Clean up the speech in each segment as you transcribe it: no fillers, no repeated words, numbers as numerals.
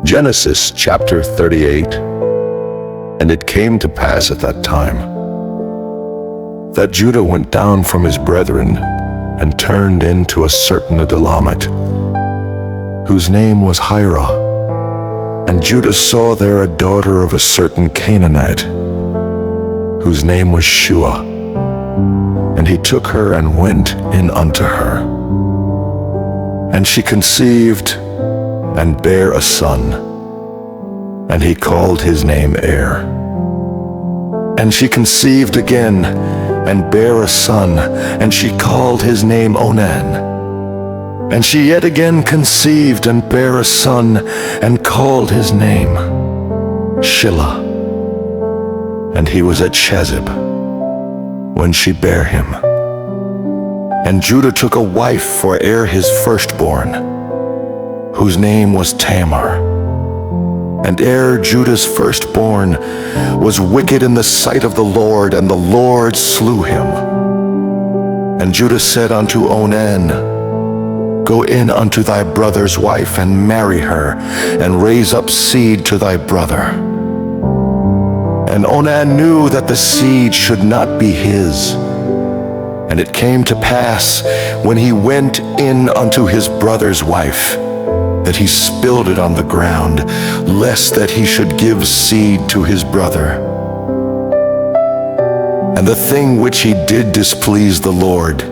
Genesis chapter 38. And it came to pass at that time that Judah went down from his brethren and turned into a certain Adullamite, whose name was Hira. And Judah saw there a daughter of a certain Canaanite, whose name was Shua. And he took her and went in unto her. And she conceived and bare a son, and he called his name Er. And she conceived again and bare a son, and she called his name Onan. And she yet again conceived and bare a son, and called his name Shelah. And he was at Chezib when she bare him. And Judah took a wife for Er his firstborn, whose name was Tamar. And Er, Judah's firstborn, was wicked in the sight of the Lord, and the Lord slew him. And Judah said unto Onan, Go in unto thy brother's wife, and marry her, and raise up seed to thy brother. And Onan knew that the seed should not be his. And it came to pass, when he went in unto his brother's wife, that he spilled it on the ground, lest that he should give seed to his brother. And the thing which he did displeased the Lord,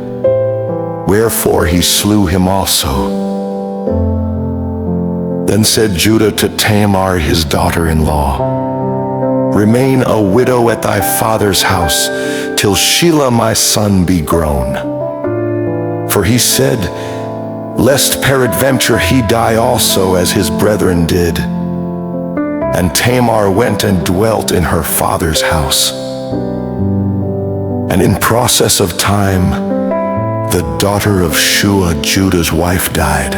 wherefore he slew him also. Then said Judah to Tamar his daughter-in-law, Remain a widow at thy father's house, till Shelah my son be grown. For he said, Lest peradventure he die also as his brethren did. And Tamar went and dwelt in her father's house. And in process of time, the daughter of Shua, Judah's wife, died.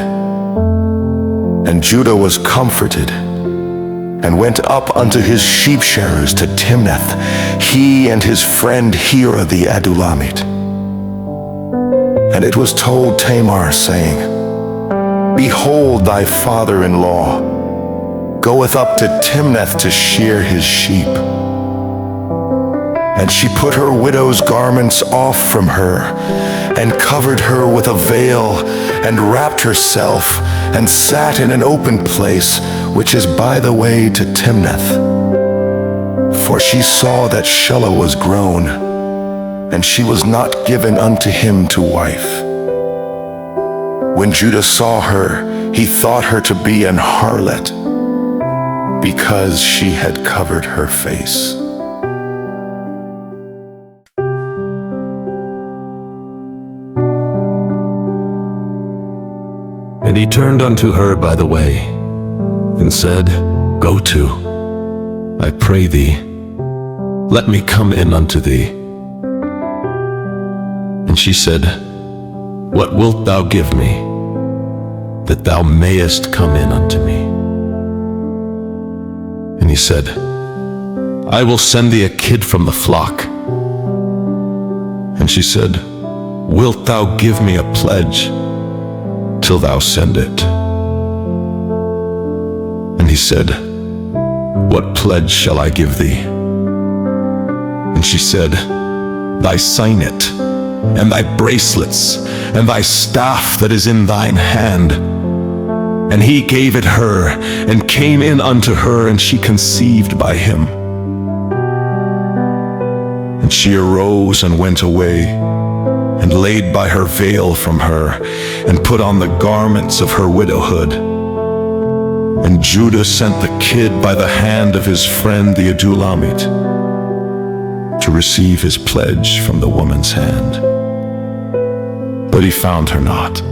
And Judah was comforted, and went up unto his sheep-shearers to Timnath, he and his friend Hira the Adullamite. And it was told Tamar, saying, Behold, thy father-in-law goeth up to Timnath to shear his sheep. And she put her widow's garments off from her, and covered her with a veil, and wrapped herself, and sat in an open place, which is by the way to Timnath. For she saw that Shelah was grown, and she was not given unto him to wife. When Judah saw her, he thought her to be an harlot, because she had covered her face. And he turned unto her by the way, and said, Go to, I pray thee, let me come in unto thee. And she said, What wilt thou give me, that thou mayest come in unto me? And he said, I will send thee a kid from the flock. And she said, Wilt thou give me a pledge till thou send it? And he said, What pledge shall I give thee? And she said, Thy signet, and thy bracelets, and thy staff that is in thine hand. And he gave it her, and came in unto her, and she conceived by him. And she arose and went away, and laid by her veil from her, and put on the garments of her widowhood. And Judah sent the kid by the hand of his friend the Adullamite, to receive his pledge from the woman's hand. But he found her not.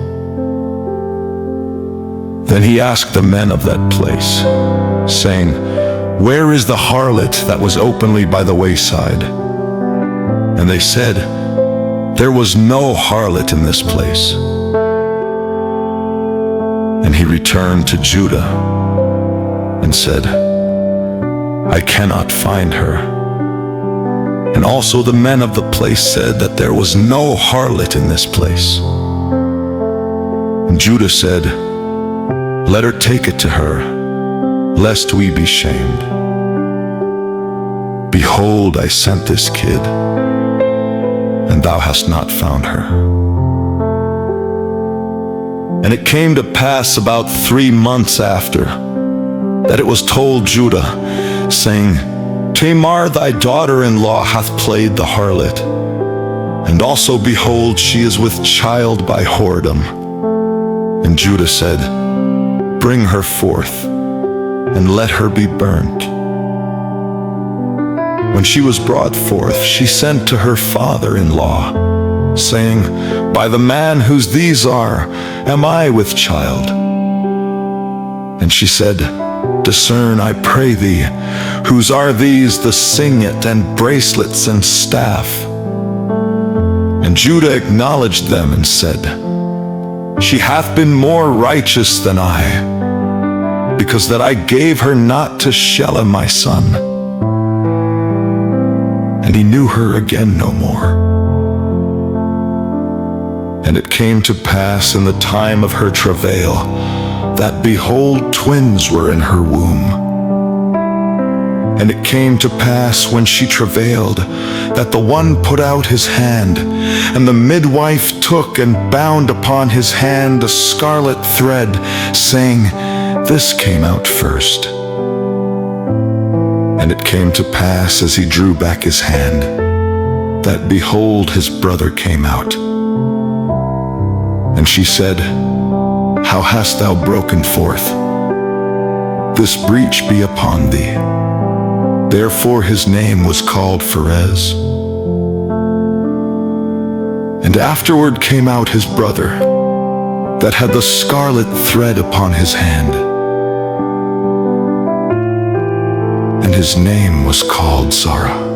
Then he asked the men of that place, saying, Where is the harlot that was openly by the wayside? And they said, There was no harlot in this place. And he returned to Judah and said, I cannot find her. And also the men of the place said that there was no harlot in this place. And Judah said, Let her take it to her, lest we be shamed. Behold, I sent this kid, and thou hast not found her. And it came to pass about 3 months after, that it was told Judah, saying, Tamar thy daughter-in-law hath played the harlot, and also behold, she is with child by whoredom. And Judah said, Bring her forth, and let her be burnt. When she was brought forth, she sent to her father-in-law, saying, By the man whose these are, am I with child? And she said, Discern, I pray thee, whose are these the signet and bracelets and staff? And Judah acknowledged them and said, She hath been more righteous than I, because that I gave her not to Shelah my son. And he knew her again no more. And it came to pass in the time of her travail, that behold, twins were in her womb. And it came to pass when she travailed, that the one put out his hand, and the midwife took and bound upon his hand a scarlet thread, saying, This came out first. And it came to pass as he drew back his hand, that behold, his brother came out. And she said, How hast thou broken forth? This breach be upon thee. Therefore his name was called Pharez. And afterward came out his brother, that had the scarlet thread upon his hand. And his name was called Zara.